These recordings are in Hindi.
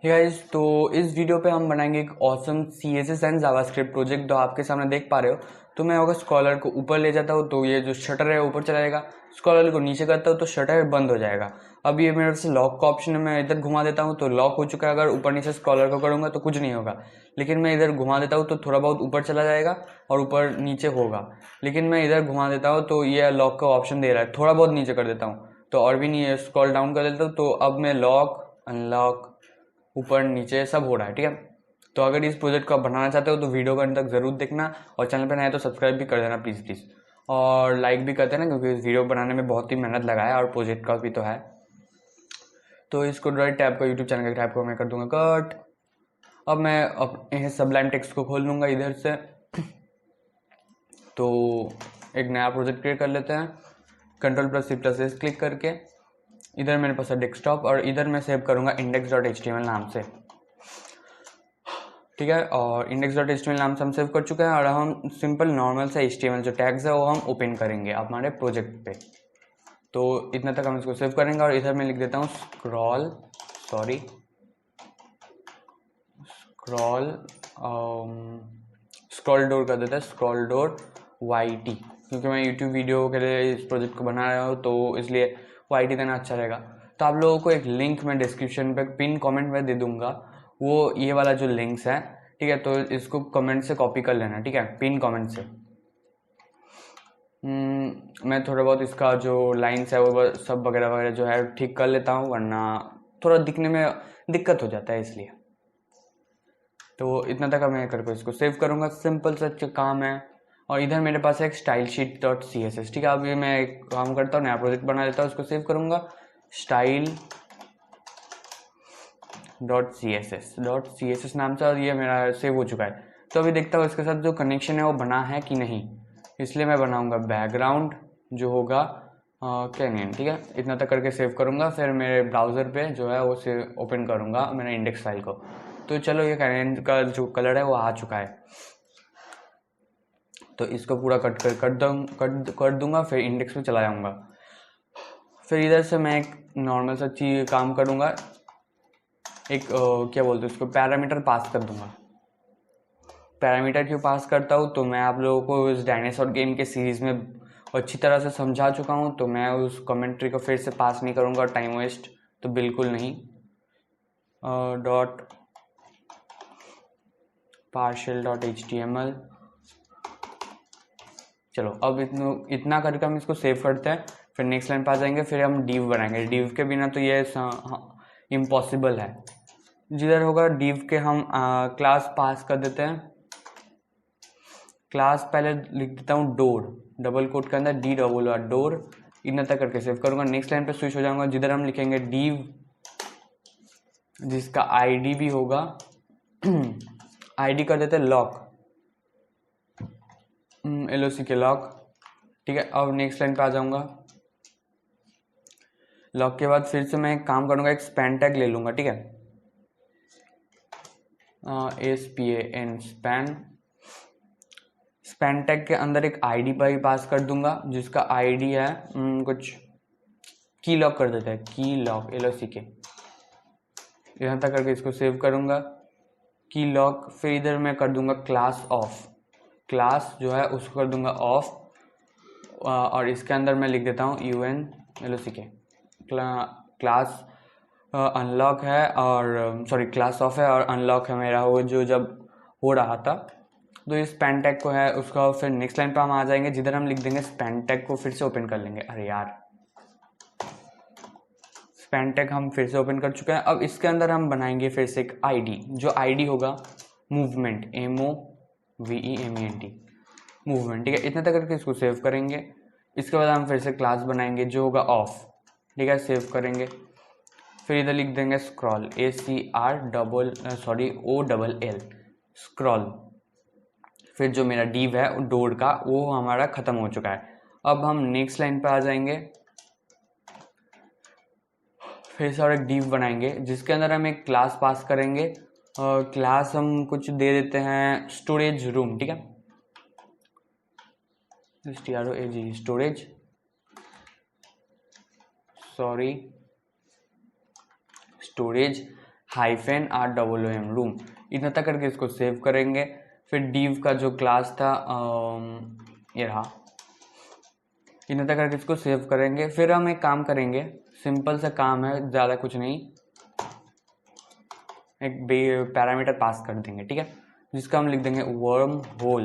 हे गाइस, तो इस वीडियो पे हम बनाएंगे एक awesome CSS and JavaScript project. तो आपके सामने देख पा रहे हो। तो मैं अगर स्क्रॉलर को ऊपर ले जाता हूँ तो ये जो शटर है ऊपर चला जाएगा। स्क्रॉलर को नीचे करता हूँ तो शटर बंद हो जाएगा। अब ये मेरे से लॉक का ऑप्शन है, मैं इधर घुमा देता हूँ तो लॉक हो चुका है। अगर ऊपर नीचे स्क्रॉलर को करूँगा तो कुछ नहीं होगा, लेकिन मैं इधर घुमा देता हूँ तो थोड़ा बहुत ऊपर चला जाएगा और ऊपर नीचे होगा। लेकिन मैं इधर घुमा देता हूँ तो ये लॉक का ऑप्शन दे रहा है, थोड़ा बहुत नीचे कर देता हूँ तो और भी नहीं है, स्क्रॉल डाउन कर देता हूँ तो अब मैं लॉक अनलॉक ऊपर नीचे सब हो रहा है। ठीक है, तो अगर इस प्रोजेक्ट को आप बनाना चाहते हो तो वीडियो को अंत तक जरूर देखना, और चैनल पर नए तो सब्सक्राइब भी कर देना प्लीज़ प्लीज़, और लाइक भी कर देना क्योंकि इस वीडियो बनाने में बहुत ही मेहनत लगा है और प्रोजेक्ट का भी तो है। तो इसको डायरेक्ट टैब को, यूट्यूब चैनल के टैब को मैं कर दूंगा कट। अब मैं अपने सबलाइम टेक्स्ट को खोल लूँगा इधर से। तो एक नया प्रोजेक्ट क्रिएट कर लेते हैं, Ctrl+C+S क्लिक करके। इधर मेरे पास है डेस्कटॉप और इधर मैं सेव करूँगा index.html नाम से। ठीक है, और index.html नाम से हम सेव कर चुके हैं और हम सिंपल नॉर्मल से HTML जो टैग्स है वो हम ओपन करेंगे हमारे प्रोजेक्ट पे। तो इतना तक हम इसको सेव करेंगे और इधर मैं लिख देता हूँ स्क्रॉल डोर कर देता है, स्क्रॉल डोर YT, क्योंकि मैं यूट्यूब वीडियो के लिए इस प्रोजेक्ट को बना रहा हूँ तो इसलिए YT देना अच्छा रहेगा। तो आप लोगों को एक लिंक मैं डिस्क्रिप्शन पे पिन कमेंट में दे दूंगा, वो ये वाला जो लिंक्स है। ठीक है, तो इसको कमेंट से कॉपी कर लेना। ठीक है, पिन कमेंट से। मैं थोड़ा बहुत इसका जो लाइन्स है वो सब वगैरह वगैरह जो है ठीक कर लेता हूँ, वरना थोड़ा दिखने में दिक्कत हो जाता है इसलिए। तो इतना तक मैं करके इसको सेव करूँगा, सिंपल सा काम है। और इधर मेरे पास है एक stylesheet.css। ठीक है, अब ये मैं एक काम करता हूँ, नया प्रोजेक्ट बना लेता हूँ, उसको सेव करूँगा style.css नाम से, और ये मेरा सेव हो चुका है। तो अभी देखता हूँ इसके साथ जो कनेक्शन है वो बना है कि नहीं, इसलिए मैं बनाऊँगा बैकग्राउंड जो होगा कैनियन। ठीक है, इतना तक करके सेव करूँगा, फिर मेरे ब्राउज़र पे जो है वो से ओपन करूँगा मेरे इंडेक्स फाइल को। तो चलो, ये कैनियन का जो कलर है वो आ चुका है, तो इसको पूरा कर दूंगा, फिर इंडेक्स में चला जाऊंगा। फिर इधर से मैं एक नॉर्मल सा चीज काम करूंगा, एक क्या बोलते हैं उसको, पैरामीटर पास कर दूंगा। पैरामीटर क्यों पास करता हूँ, तो मैं आप लोगों को इस डायनासोर गेम के सीरीज में अच्छी तरह से समझा चुका हूँ, तो मैं उस कमेंट्री को फिर से पास नहीं करूँगा, टाइम वेस्ट तो बिल्कुल नहीं। partial.html। चलो, अब इतना करके हम इसको सेव करते हैं, फिर नेक्स्ट लाइन पे आ जाएंगे, फिर हम div बनाएंगे। div के बिना तो ये इम्पॉसिबल है। जिधर होगा div के हम क्लास पास कर देते हैं। क्लास पहले लिख देता हूँ डोर, डबल कोट के अंदर DOOR डोर। इतना तक करके सेव करूंगा, नेक्स्ट लाइन पे स्विच हो जाऊंगा, जिधर हम लिखेंगे div जिसका ID भी होगा ID कर देते हैं लॉक, LOC के लॉक। ठीक है, अब नेक्स्ट लाइन पे आ जाऊंगा। लॉक के बाद फिर से मैं एक काम करूंगा, एक स्पैन टैग ले लूंगा। ठीक है, SPAN स्पैन टैग के अंदर एक ID पर पास कर दूंगा, जिसका ID है कुछ की लॉक कर देते हैं, की लॉक LOC के। यहाँ तक करके इसको सेव करूंगा, की लॉक। फिर इधर मैं कर दूंगा क्लास ऑफ, क्लास जो है उसको कर दूंगा ऑफ, और इसके अंदर मैं लिख देता हूँ UNLOC के। क्लास अनलॉक है और सॉरी क्लास ऑफ है और अनलॉक है मेरा वो जो जब हो रहा था। तो इस स्पैन टैग को है उसका, फिर नेक्स्ट लाइन पे हम आ जाएंगे, जिधर हम लिख देंगे स्पैन टैग को फिर से ओपन कर लेंगे। अरे यार, स्पैन टैग हम फिर से ओपन कर चुके हैं। अब इसके अंदर हम बनाएंगे फिर से एक ID, जो ID होगा मूवमेंट, MOVEMENT मूवमेंट। ठीक है, इतना तक करके इसको सेव करेंगे। इसके बाद हम फिर से क्लास बनाएंगे जो होगा ऑफ। ठीक है, सेव करेंगे, फिर इधर लिख देंगे स्क्रॉल, OLL स्क्रॉल। फिर जो मेरा div है डोर का वो हमारा खत्म हो चुका है। अब हम नेक्स्ट लाइन पे आ जाएंगे, फिर से और एक div बनाएंगे जिसके अंदर हम एक क्लास पास करेंगे। क्लास हम कुछ दे देते हैं स्टोरेज रूम। ठीक है, स्टोरेज स्टोरेज -ROOM रूम, इतना तक करके इसको सेव करेंगे। फिर div का जो क्लास था ये रहा, इतना तक करके इसको सेव करेंगे। फिर हम एक काम करेंगे, सिंपल सा काम है, ज़्यादा कुछ नहीं, एक पैरामीटर पास कर देंगे, ठीक है, जिसका हम लिख देंगे वर्म होल।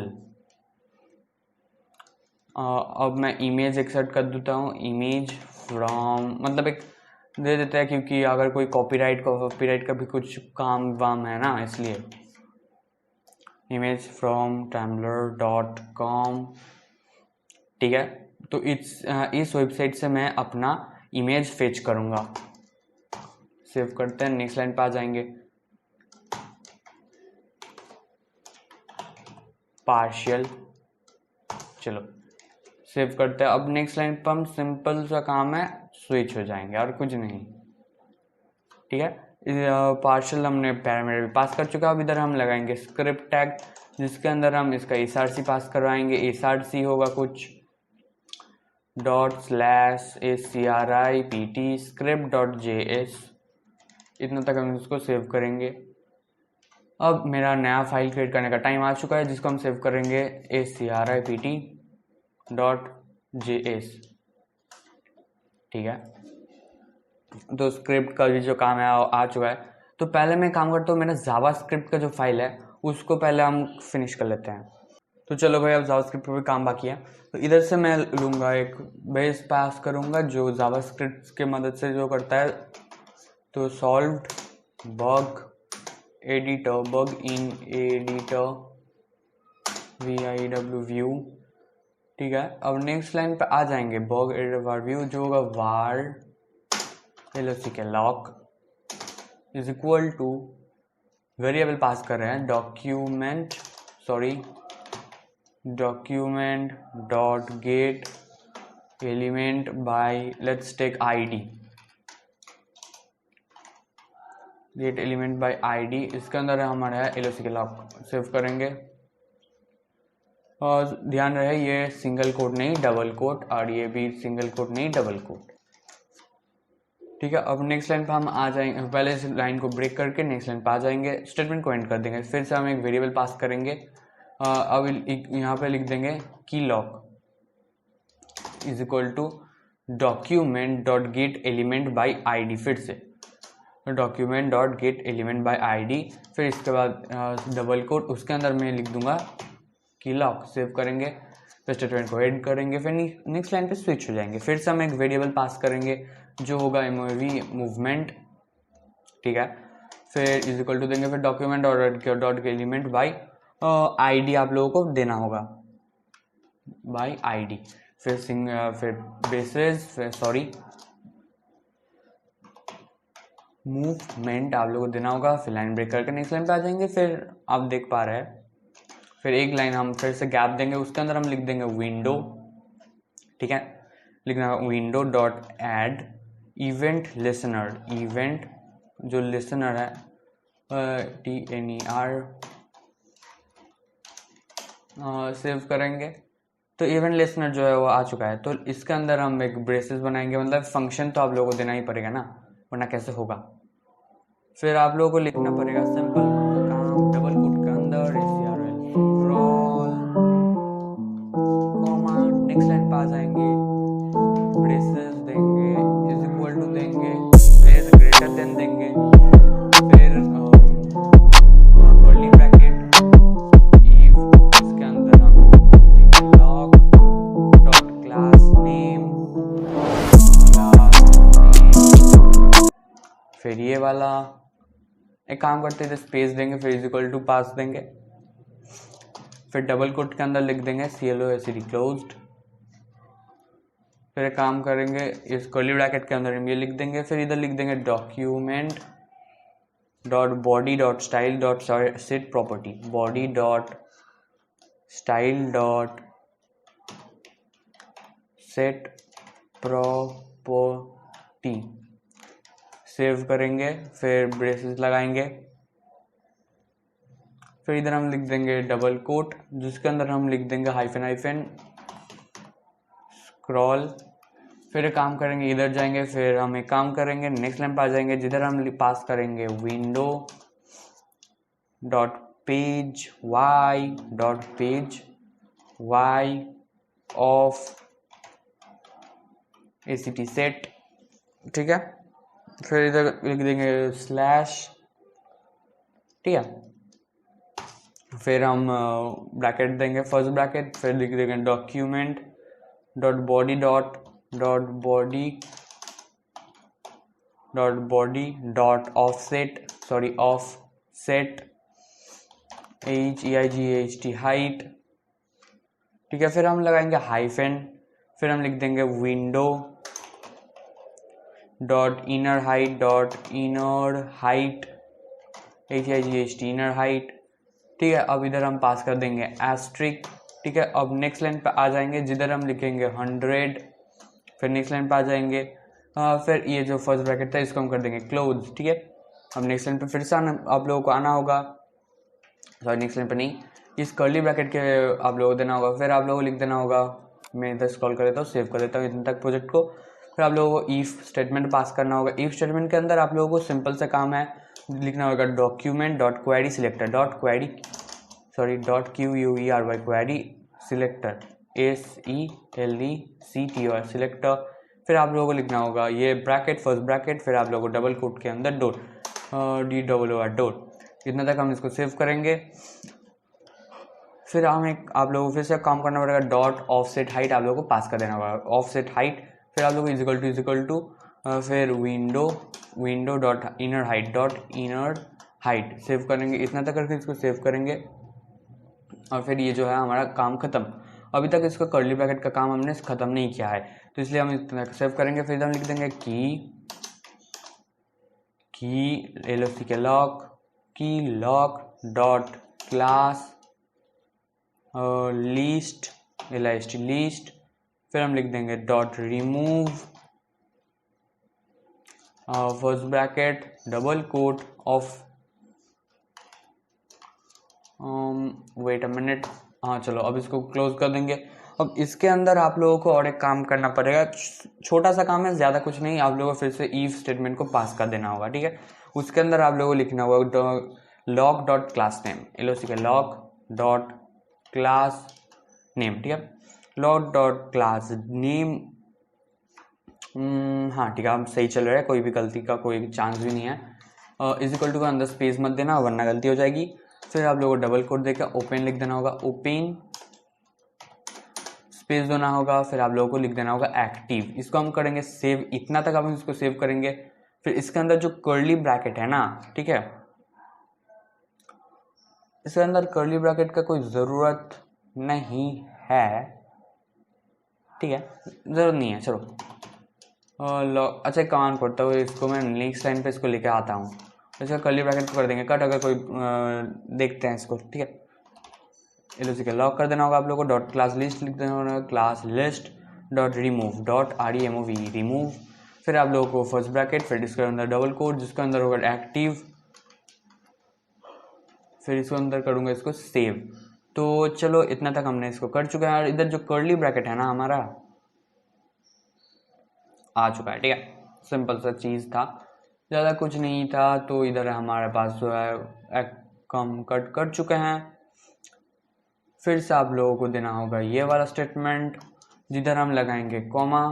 अब मैं इमेज एक्सर्ट कर देता हूँ, इमेज फ्रॉम, मतलब एक दे देता है, क्योंकि अगर कोई कॉपीराइट का भी कुछ काम वाम है ना, इसलिए इमेज फ्रॉम tumblr.com, ठीक है। तो इस वेबसाइट से मैं अपना इमेज फेच करूँगा। सेव करते हैं, नेक्स्ट लाइन पे आ जाएंगे, पार्शियल, चलो सेव करते हैं। अब नेक्स्ट लाइन पर हम सिंपल सा काम है, स्विच हो जाएंगे और कुछ नहीं, ठीक है। पार्शियल हमने पैरामीटर भी पास कर चुका। अब इधर हम लगाएंगे स्क्रिप्ट टैग, जिसके अंदर हम इसका src पास करवाएंगे। src होगा कुछ ./script script.js, इतना तक हम इसको सेव करेंगे। अब मेरा नया फाइल क्रिएट करने का टाइम आ चुका है, जिसको हम सेव करेंगे script.js, ठीक है। तो स्क्रिप्ट का भी जो काम है आ चुका है। तो पहले मैं काम करता हूँ, मेरा जावास्क्रिप्ट का जो फाइल है उसको पहले हम फिनिश कर लेते हैं। तो चलो भाई, अब जावास्क्रिप्ट पर भी काम बाकी है। तो इधर से मैं लूँगा एक बेस पास करूँगा जो जावास्क्रिप्ट के मदद से जो करता है। तो solved bug editor, bug in editor VIW, ठीक है। अब नेक्स्ट लाइन पे आ जाएंगे, बग एडिटर var व्यू जो होगा var LOC के lock is equal to, variable pass कर रहे हैं document dot get element by, let's take ID, get element by ID, इसके अंदर हमारा है LOC के लॉक। सेव करेंगे और ध्यान रहे ये सिंगल कोट नहीं डबल कोट, और ये भी सिंगल कोट नहीं डबल कोट, ठीक है। अब नेक्स्ट लाइन पे हम आ जाएंगे, पहले इस लाइन को ब्रेक करके नेक्स्ट लाइन पे आ जाएंगे, स्टेटमेंट को एंड कर देंगे। फिर से हम एक वेरिएबल पास करेंगे। अब यहाँ पे लिख देंगे की lock is equal to document dot get element by ID, फिर से document dot get element by ID, फिर इसके बाद डबल कोट, उसके अंदर मैं लिख दूंगा की लॉक। सेव करेंगे, फिर स्टेटमेंट को एड करेंगे, फिर नेक्स्ट लाइन पे स्विच हो जाएंगे। फिर से हम एक वेरिएबल पास करेंगे जो होगा MOV मूवमेंट, ठीक है। फिर इज इक्वल टू देंगे, फिर document dot element by ID आप लोगों को देना होगा बाई ID, फिर बेसिस, फिर मूवमेंट आप लोगों को देना होगा। फिर लाइन ब्रेक करके नेक्स्ट लाइन पे आ जाएंगे। फिर आप देख पा रहे हैं, फिर एक लाइन हम फिर से गैप देंगे, उसके अंदर हम लिख देंगे विंडो, ठीक है। लिखना window dot add event listener, event जो लिसनर है TNER, सेव करेंगे। तो इवेंट लिसनर जो है वो आ चुका है। तो इसके अंदर हम एक ब्रेसेस बनाएंगे, मतलब फंक्शन तो आप लोगों को देना ही पड़ेगा ना, वरना कैसे होगा। फिर आप लोगों को लिखना पड़ेगा सिंपल काम, डबल कोट के अंदर SRL कॉमा, नेक्स्ट लाइन पे आ जाएंगे, ब्रेसेस देंगे, इज इक्वल टू देंगे, फिर ग्रेटर देन देंगे, फिर कर्ली ब्रैकेट इफ, इसके अंदर हम लॉग डॉट क्लास नेम, फिर ये वाला एक काम करते हैं, स्पेस देंगे, फिर इज इक्वल टू पास देंगे, फिर डबल कोट के अंदर लिख देंगे CLOSED क्लोज्ड। फिर एक काम करेंगे, इस कर्ली ब्रैकेट के अंदर हम ये लिख देंगे, फिर इधर लिख देंगे document dot body dot style dot set property, body dot style dot set property. Save करेंगे, फिर ब्रेसेस लगाएंगे, फिर इधर हम लिख देंगे डबल कोट, जिसके अंदर हम लिख देंगे हाइफन स्क्रॉल फिर काम करेंगे, इधर जाएंगे, फिर हम एक काम करेंगे, नेक्स्ट लाइन पर आ जाएंगे, जिधर हम पास करेंगे window dot page Y off ACT set, ठीक है। फिर इधर लिख देंगे स्लैश, ठीक है। फिर हम ब्रैकेट देंगे, फर्स्ट ब्रैकेट, फिर लिख देंगे document dot body dot offset HEIGHT height, ठीक है। फिर हम लगाएंगे हाइफन, फिर हम लिख देंगे window dot inner height HEIGHT inner height, ठीक है। अब इधर हम पास कर देंगे एस्ट्रिक, ठीक है। अब नेक्स्ट लाइन पे आ जाएंगे, जिधर हम लिखेंगे 100, फिर नेक्स्ट लाइन पे आ जाएंगे, फिर ये जो फर्स्ट ब्रैकेट था इसको हम कर देंगे क्लोज, ठीक है। अब नेक्स्ट लाइन पे फिर से आप लोगों को आना होगा, सॉरी नेक्स्ट लाइन पे नहीं, इस कर्ली ब्रैकेट के आप लोगों को देना होगा। फिर आप लोगों को लिख देना होगा, मैं इधर स्क्रॉल कर देता हूँ, सेव कर देता हूँ इतने तक प्रोजेक्ट को। फिर आप लोगों को ईफ स्टेटमेंट पास करना होगा। ईफ स्टेटमेंट के अंदर आप लोगों को सिंपल सा काम है, लिखना होगा document dot query selector dot QUERY query selector SELECTOR selector. फिर आप लोगों को लिखना होगा ये ब्रैकेट, फर्स्ट ब्रैकेट, फिर आप लोगों को डबल कोट के अंदर डॉट DOOR। इतना तक हम इसको सेव करेंगे। फिर आप लोगों को फिर से काम करना पड़ेगा, डॉट ऑफसेट हाइट आप लोगों को पास कर देना होगा, ऑफसेट हाइट। फिर आप लोगों को इजिकल टू फिर window dot inner height save करेंगे। इतना तक करके इसको सेव करेंगे और फिर ये जो है हमारा काम खत्म। अभी तक इसका कर्ली ब्रैकेट का काम हमने खत्म नहीं किया है, तो इसलिए हम इतना सेव करेंगे। फिर हम लिख देंगे की lock dot class list list. फिर हम लिख देंगे dot remove first bracket double quote oh wait a minute, हाँ चलो अब इसको क्लोज कर देंगे। अब इसके अंदर आप लोगों को और एक काम करना पड़ेगा, छोटा सा काम है, ज़्यादा कुछ नहीं। आप लोगों को फिर से ईफ स्टेटमेंट को पास कर देना होगा, ठीक है। उसके अंदर आप लोगों को लिखना होगा lock dot class name lock dot class name, ठीक है। लॉक डॉट क्लास नेम, हाँ ठीक है, आप सही चल रहे हैं, कोई भी गलती का कोई चांस भी नहीं है। इजिकल टू का अंदर स्पेस मत देना वरना गलती हो जाएगी। फिर आप लोगों को डबल कोट देकर ओपन लिख देना होगा, ओपन स्पेस देना होगा। फिर आप लोगों को लिख देना होगा एक्टिव। इसको हम करेंगे सेव, इतना तक हम इसको सेव करेंगे। फिर इसके अंदर जो कर्ली ब्रैकेट है ना, ठीक है, इसके अंदर कर्ली ब्रैकेट का कोई ज़रूरत नहीं है, ठीक है, ज़रूरत नहीं है। चलो अच्छा कमांड करता हूँ, इसको मैं नेक्स्ट लाइन पे इसको लेके आता हूँ। इसका कर्ली ब्रैकेट को कर देंगे कट, अगर कोई देखते हैं इसको, ठीक है। एलओसी का लॉक कर देना होगा आप लोगों को, डॉट क्लास लिस्ट लिख देना होगा, class list dot remove dot REMOV remove. फिर आप लोगों को फर्स्ट ब्रैकेट, फिर इसके अंदर डबल कोट जिसके अंदर होगा एक्टिव, फिर इसको अंदर करूँगा इसको सेव। तो चलो इतना तक हमने इसको कर चुका है। और इधर जो कर्ली ब्रैकेट है ना हमारा आ चुका है, ठीक है, सिंपल सा चीज़ था, ज़्यादा कुछ नहीं था। तो इधर हमारे पास जो है कम कट कर चुके हैं। फिर से आप लोगों को देना होगा ये वाला स्टेटमेंट, जिधर हम लगाएंगे कॉमा।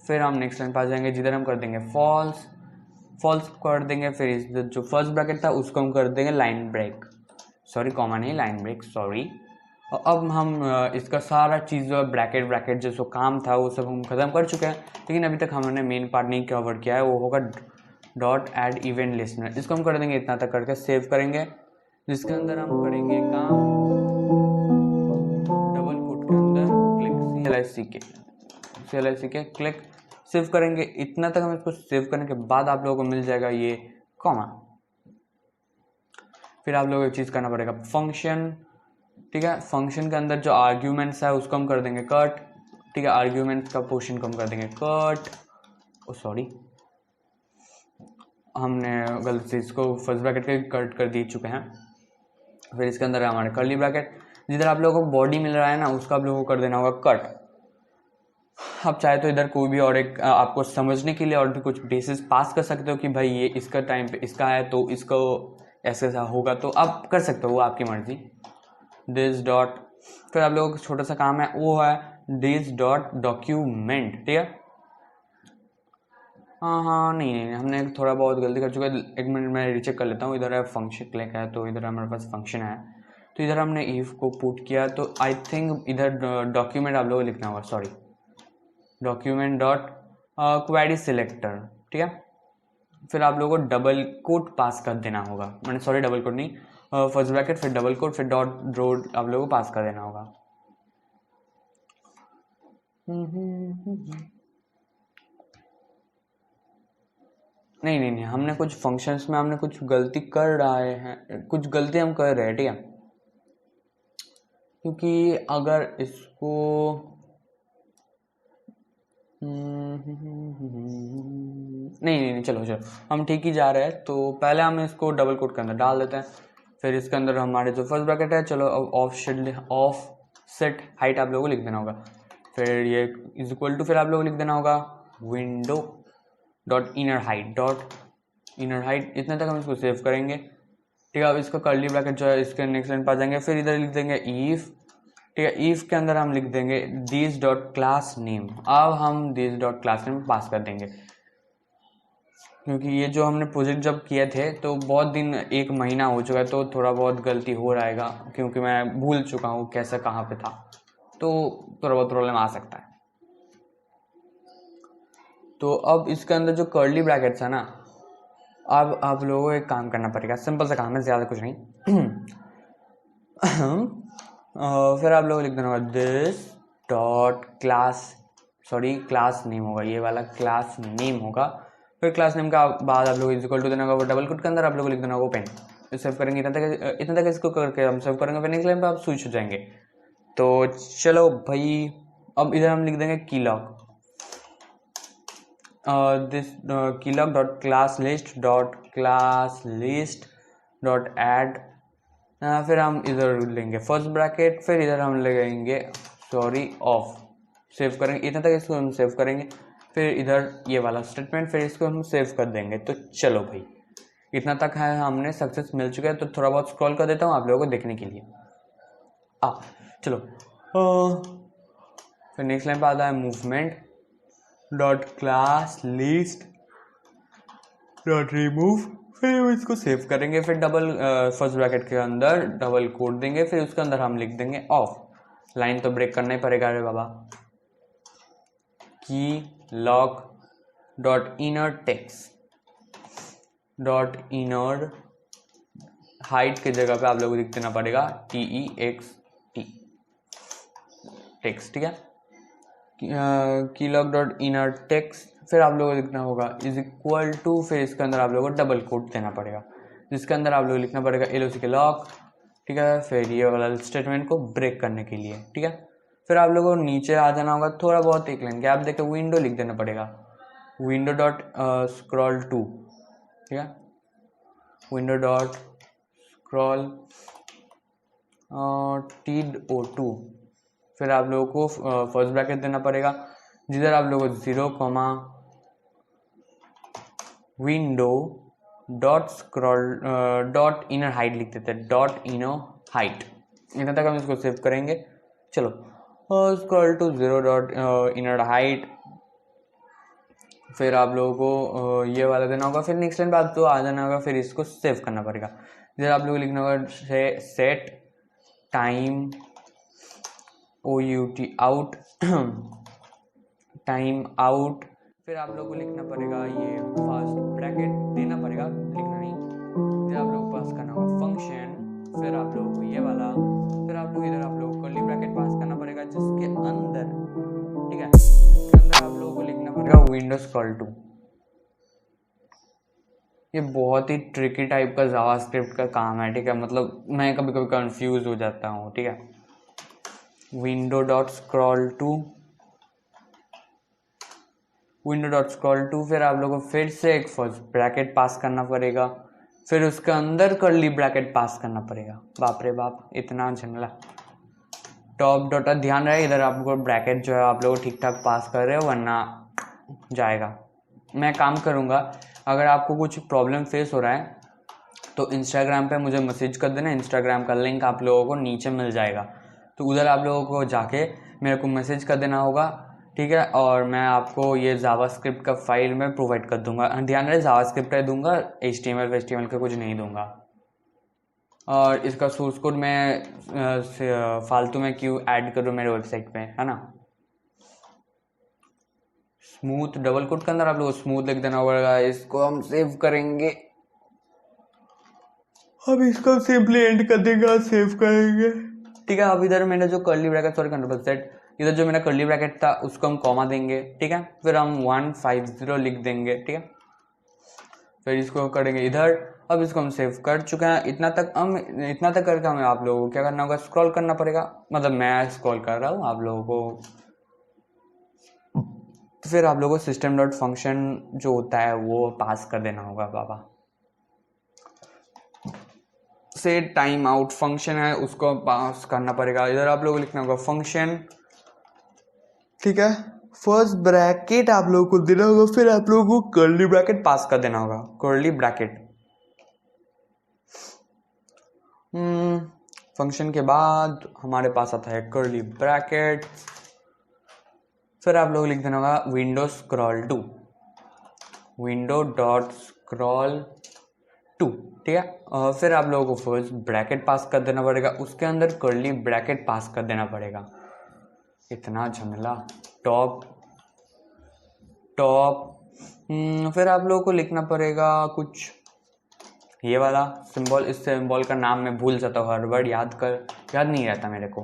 फिर हम नेक्स्ट लाइन पर आ जाएंगे, जिधर हम कर देंगे फॉल्स कर देंगे। फिर इस जो फर्स्ट ब्रैकेट था उसको हम कर देंगे लाइन ब्रेक, सॉरी कॉमा नहीं, लाइन ब्रेक, सॉरी। और अब हम इसका सारा चीज़ जो ब्रैकेट जो काम था वो सब हम ख़त्म कर चुके हैं। लेकिन अभी तक हमने मेन पार्ट नहीं कवर किया है, वो होगा डॉट ऐड इवेंट लिस्टनर। इसको हम कर देंगे इतना तक करके सेव करेंगे, जिसके अंदर हम करेंगे काम डबल कोट के अंदर क्लिक CLIC के क्लिक सेव करेंगे। इतना तक हम इसको सेव करने के बाद आप लोगों को मिल जाएगा ये कॉमा। फिर आप लोगों को एक चीज़ करना पड़ेगा, फंक्शन, ठीक है। फंक्शन के अंदर जो आर्ग्यूमेंट्स है उसको हम कर देंगे कट, ठीक है। आर्ग्यूमेंट्स का पोर्शन को हम कर देंगे कट, ओ सॉरी हमने गलती से इसको फर्स्ट ब्रैकेट के कट कर दे चुके हैं। फिर इसके अंदर है हमारे कर्ली ब्रैकेट, जिधर आप लोगों को बॉडी मिल रहा है ना उसका आप लोगों को कर देना होगा कट। आप चाहे तो इधर कोई भी और एक आपको समझने के लिए और भी कुछ बेसिस पास कर सकते हो कि भाई ये इसका टाइम पे इसका है तो इसको ऐसे ऐसा होगा, तो आप कर सकते हो, वो आपकी मर्जी। दिस डॉट, फिर आप लोगों को छोटा सा काम है वो है दिस डॉट डॉक्यूमेंट, ठीक है। हाँ नहीं नहीं, हमने थोड़ा बहुत गलती कर चुका है। एक मिनट मैं रिचेक कर लेता हूँ। इधर है फंक्शन क्लिक है तो इधर हमारे पास फंक्शन है, तो इधर हमने इफ को पुट किया, तो आई थिंक इधर डॉक्यूमेंट आप लोगों को लिखना होगा, sorry document dot query selector, ठीक है। फिर आप लोगों को डबल कोट पास कर देना होगा, मैंने सॉरी डबल कोट नहीं, फर्स्ट ब्रैकेट फिर डबल कोट फिर डॉट रो आप लोगों को पास कर देना होगा। नहीं नहीं नहीं, हमने कुछ फंक्शंस में हमने कुछ गलती कर रहे हैं, कुछ गलती हम कर रहे हैं, ठीक है। क्योंकि अगर इसको नहीं नहीं नहीं, चलो चलो हम ठीक ही जा रहे हैं। तो पहले हम इसको डबल कोट के अंदर डाल देते हैं, फिर इसके अंदर हमारे जो फर्स्ट ब्रैकेट है, चलो अब ऑफ सेट हाइट आप लोगों को लिख देना होगा, फिर ये इज इक्वल टू, फिर आप लोगों को लिख देना होगा विंडो डॉट इनर हाइट, इतने तक हम इसको सेव करेंगे, ठीक है। अब इसका कर्ली ब्रैकेट जो है इसके नेक्स्ट लाइन पर आ जाएंगे, फिर इधर लिख देंगे ईफ, ठीक है। ईफ के अंदर हम लिख देंगे दिस डॉट क्लास नेम, अब हम दिस डॉट क्लास नेम पास कर देंगे, क्योंकि ये जो हमने प्रोजेक्ट जब किए थे तो बहुत दिन, 1 महीना हो चुका है, तो थोड़ा बहुत गलती हो रहेगा, क्योंकि मैं भूल चुका हूँ कैसा कहाँ पे था, तो थोड़ा बहुत प्रॉब्लम आ सकता है। तो अब इसके अंदर जो कर्ली ब्रैकेट्स है ना, अब आप लोगों को एक काम करना पड़ेगा, सिंपल सा काम है, ज़्यादा कुछ नहीं। फिर आप लोगों को लिख देना होगा this dot class, sorry class name होगा, ये वाला क्लास नेम होगा। फिर क्लास नेम का बाद आप लोग इक्वल टू देना होगा, डबल कोट के अंदर आप लोगों को लिख देना होगा ओपन। सेव करेंगे इतना तक इसको करके हम सेव करेंगे, फिर नेक्स्ट लाइन पे आप स्विच हो जाएंगे। तो चलो भाई, अब इधर हम लिख देंगे keylog, this keylog dot class list dot add, फिर हम इधर लेंगे फर्स्ट ब्रैकेट, फिर इधर हम लगाएंगे सॉरी ऑफ, सेव करेंगे इतना तक इसको हम सेव करेंगे, फिर इधर ये वाला स्टेटमेंट, फिर इसको हम सेव कर देंगे। तो चलो भाई, इतना तक है हमने सक्सेस मिल चुका है। तो थोड़ा बहुत स्क्रॉल कर देता हूँ आप लोगों को देखने के लिए। चलो फिर नेक्स्ट लाइन पर आता है movement dot class list dot remove, फिर इसको सेव करेंगे, फिर डबल फर्स्ट ब्रैकेट के अंदर डबल कोट देंगे, फिर उसके अंदर हम लिख देंगे ऑफ, लाइन तो ब्रेक करना ही पड़ेगा रे बाबा, की log dot inner text dot inner height की जगह पे आप लोगों को लिख देना पड़ेगा TEXT टेक्स्ट, ठीक है। की लॉग डॉट इनर टेक्स्ट, फिर आप लोगों को लिखना होगा इज इक्वल टू, फिर इसके अंदर आप लोगों को डबल कोट देना पड़ेगा, जिसके अंदर आप लोगों को लिखना पड़ेगा LOC के लॉग, ठीक है। फिर ये वाला स्टेटमेंट को ब्रेक करने के लिए, ठीक है। फिर आप लोगों को नीचे आ जाना होगा, थोड़ा बहुत एक लाइन गैप देके विंडो लिख देना पड़ेगा, विंडो डॉट स्क्रॉल टू, ठीक है। विंडो डॉट स्क्रॉल TO2, फिर आप लोगों को फर्स्ट ब्रैकेट देना पड़ेगा, जिधर आप लोगों को 0, window dot scroll dot inner height लिख देते हैं, डॉट इनर हाइट, इतना तक हम इसको सेव करेंगे। चलो scroll to 0 dot inner height, फिर आप लोगों को ये वाला देना होगा, फिर नेक्स्ट लाइन बाद तो आ जाना होगा, फिर इसको सेव करना पड़ेगा, जिधर आप लोगों को लिखना होगा set time OUT out time out, फिर आप लोगों को लिखना पड़ेगा ये फर्स्ट ब्रैकेट देना पड़ेगा, लिखना नहीं, फिर आप लोग पास करना होगा फंक्शन, फिर आप लोगों को ये वाला, फिर आप लोग इधर आप लोगों को कर्ली ब्रैकेट पास करना पड़ेगा, जिसके अंदर, ठीक है, इसके अंदर आप लोगों को लिखना पड़ेगा विंडो स्क्रॉल टू। ये बहुत ही ट्रिकी टाइप का जावास्क्रिप्ट का काम है, ठीक है, मतलब मैं कभी कभी कंफ्यूज हो जाता हूँ, ठीक है। विंडो डॉट स्क्रॉल टू, फिर आप लोगों को फिर से एक फर्स्ट ब्रैकेट पास करना पड़ेगा, फिर उसके अंदर कर्ली ब्रैकेट पास करना पड़ेगा। बाप रे बाप, इतना झमेला। टॉप डॉट, ध्यान रहे इधर आपको ब्रैकेट जो है आप लोग ठीक ठाक पास कर रहे हो, वरना जाएगा। मैं काम करूँगा, अगर आपको कुछ प्रॉब्लम फेस हो रहा है तो इंस्टाग्राम पे मुझे मैसेज कर देना। इंस्टाग्राम का लिंक आप लोगों को नीचे मिल जाएगा, तो उधर आप लोगों को जाके मेरे को मैसेज कर देना होगा, ठीक है। और मैं आपको ये जावास्क्रिप्ट का फाइल में प्रोवाइड कर दूंगा। ध्यान रहे जावास्क्रिप्ट है दूंगा, HTML का कुछ नहीं दूंगा। और इसका सोर्स कोड मैं फालतू में क्यों ऐड करूँ मेरे वेबसाइट पे, है ना। स्मूथ डबल कोट के अंदर आप लोग स्मूथ लिख देना होगा। इसको हम सेव करेंगे, अब इसको सिंपली एंड कर देंगे, सेव करेंगे, ठीक है। अब इधर मैंने जो curly bracket, sorry control set, इधर जो मेरा कर्ली ब्रैकेट था उसको हम कॉमा देंगे, ठीक है। फिर हम 150 लिख देंगे, ठीक है। फिर इसको करेंगे इधर। अब इसको हम सेव कर चुके हैं। इतना तक करके हमें आप लोगों को क्या करना होगा, स्क्रॉल करना पड़ेगा। मतलब मैं स्क्रॉल कर रहा हूँ, आप लोगों को फिर आप लोगों को सिस्टम डॉट फंक्शन जो होता है वो पास कर देना होगा बाबा। से टाइम आउट फंक्शन है उसको पास करना पड़ेगा। इधर आप लोगों को लिखना होगा फंक्शन, ठीक है। फर्स्ट ब्रैकेट आप लोगों को देना होगा, फिर आप लोगों को कर्ली ब्रैकेट पास कर देना होगा, कर्ली ब्रैकेट। फंक्शन के बाद हमारे पास आता है कर्ली ब्रैकेट। फिर आप लोग लिख देना होगा window scroll to, window dot scroll to, ठीक है। फिर आप लोगों को फर्स्ट ब्रैकेट पास कर देना पड़ेगा, उसके अंदर कर्ली ब्रैकेट पास कर देना पड़ेगा। इतना झमेला। टॉप, फिर आप लोगों को लिखना पड़ेगा कुछ ये वाला सिंबल। इस सिंबल का नाम मैं भूल जाता हूँ हर वर्ड, याद नहीं रहता मेरे को।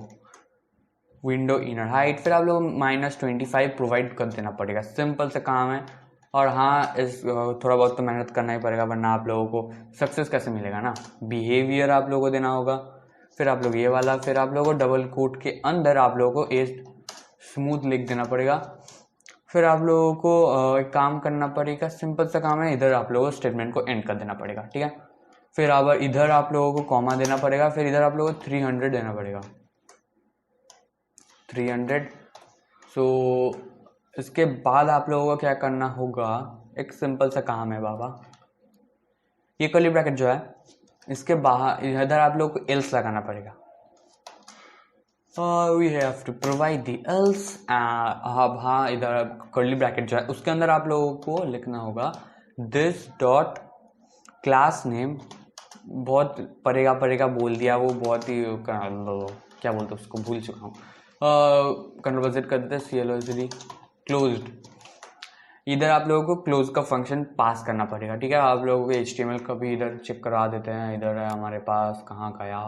विंडो इनर हाइट, फिर आप लोग -25 प्रोवाइड कर देना पड़ेगा। सिंपल से काम है। और हाँ, इस थोड़ा बहुत तो मेहनत करना ही पड़ेगा, वरना आप लोगों को सक्सेस कैसे मिलेगा ना। बिहेवियर आप लोगों को देना होगा, फिर आप लोग ये वाला, फिर आप लोगों को डबल कोट के अंदर आप लोगों को एज स्मूथ लिख देना पड़ेगा। फिर आप लोगों को एक काम करना पड़ेगा, सिंपल सा काम है। इधर आप लोगों को स्टेटमेंट को एंड कर देना पड़ेगा, ठीक है। फिर अब इधर आप लोगों को कॉमा देना पड़ेगा, फिर इधर आप लोगों को 300 देना पड़ेगा, 300। सो इसके बाद आप लोगों को क्या करना होगा, एक सिंपल सा काम है बाबा। ये कर्ली ब्रैकेट जो है इसके बाहर इधर आप लोगों को एल्स लगाना पड़ेगा। We have to provide the else. अब हाँ, इधर कर्ली ब्रैकेट जो है उसके अंदर आप लोगों को लिखना होगा दिस डॉट क्लास नेम। बहुत परेगा बोल दिया, वो बहुत ही क्या बोलते उसको भूल चुका हूँ। कंट्रोल Z कर देते, CLOSD क्लोज्ड। इधर आप लोगों को क्लोज का फंक्शन पास करना पड़ेगा, ठीक है। आप लोगों को HTML का भी इधर चेक करा देते हैं। इधर है हमारे पास, कहाँ गया,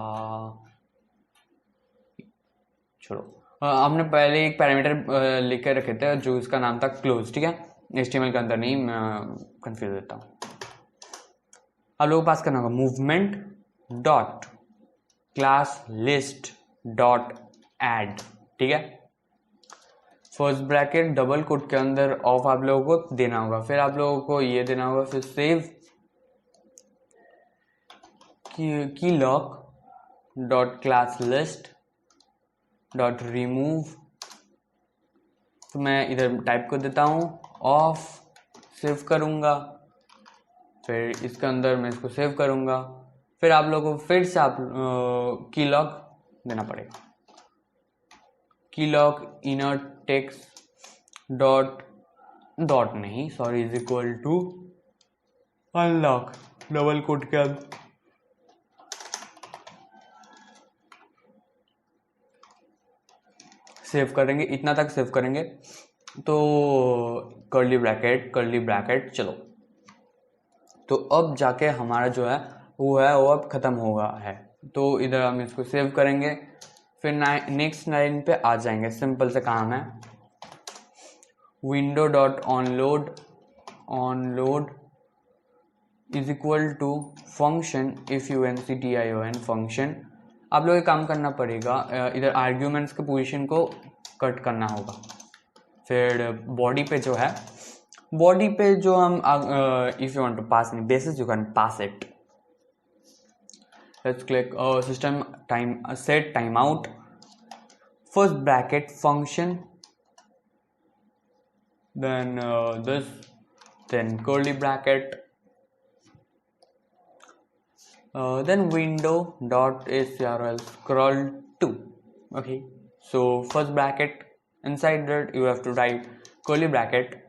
छोड़ो। हमने पहले एक पैरामीटर लिख के रखे थे जो इसका नाम था क्लोज, ठीक है। HTML के अंदर नहीं, मैं कंफ्यूज देता हूँ। आप लोगों को पास करना होगा movement dot class list dot add, ठीक है। फर्स्ट ब्रैकेट डबल कोट के अंदर ऑफ आप लोगों को देना होगा, फिर आप लोगों को ये देना होगा, फिर सेव की lock dot class list dot remove. तो मैं इधर टाइप कर देता हूँ ऑफ, सेव करूँगा, फिर इसके अंदर मैं इसको सेव करूँगा। फिर आप लोगों को फिर से आप की लॉक देना पड़ेगा, की लॉक इनर टेक्स्ट डॉट नहीं, sorry, is equal to unlock double quote के अंदर। सेव करेंगे, इतना तक सेव करेंगे तो कर्ली ब्रैकेट चलो। तो अब जाके हमारा जो है वो अब ख़त्म होगा है। तो इधर हम इसको सेव करेंगे, फिर नेक्स्ट लाइन पे आ जाएंगे। सिंपल से काम है, window dot onload is equal to function function function. आप लोग एक काम करना पड़ेगा, इधर आर्ग्यूमेंट्स के पोजीशन को कट करना होगा। फिर बॉडी पे जो है, बॉडी पे जो हम if you want to pass in basis you can pass it. Let's click system time set time out first bracket function, then this, then curly bracket, then window dot scroll scroll to. Okay, so first bracket, inside that you have to write curly bracket.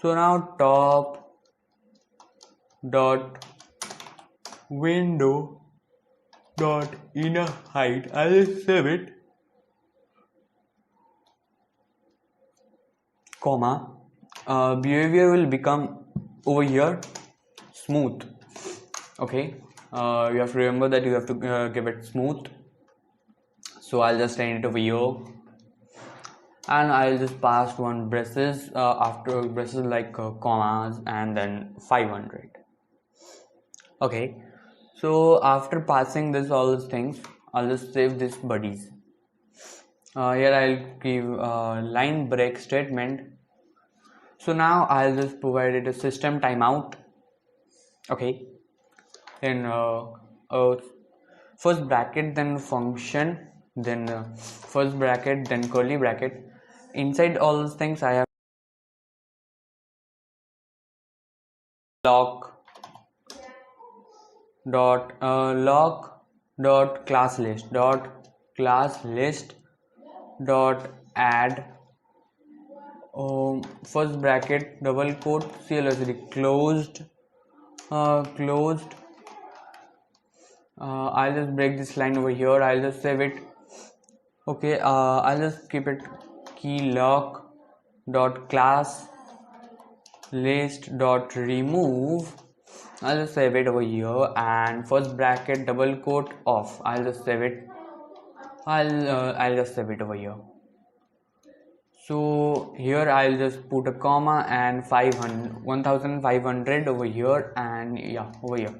So now top dot window dot inner height, I'll save it, comma, behavior will become over here smooth. Okay, you have to remember that you have to give it smooth. So I'll just send it over here, and I'll just pass one braces after braces like commas, and then 500. Okay, so after passing this all these things, I'll just save this buddies. Here I'll give line break statement. So now I'll just provide it a system timeout. Okay, then first bracket, then function, then first bracket, then curly bracket. Inside all those things I have lock dot class list dot add first bracket double quote CLSD closed. I'll just break this line over here. I'll just save it. Okay, I'll just keep it key lock dot class list dot remove. I'll just save it over here, and first bracket double quote off. I'll just save it. I'll just save it over here. So here I'll just put a comma and 1500 over here, and yeah, over here.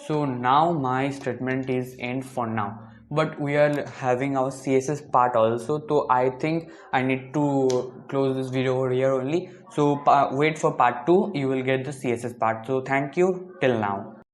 So now my statement is end for now, but we are having our CSS part also, so I think I need to close this video over here only. So wait for part 2, you will get the CSS part. So thank you till now.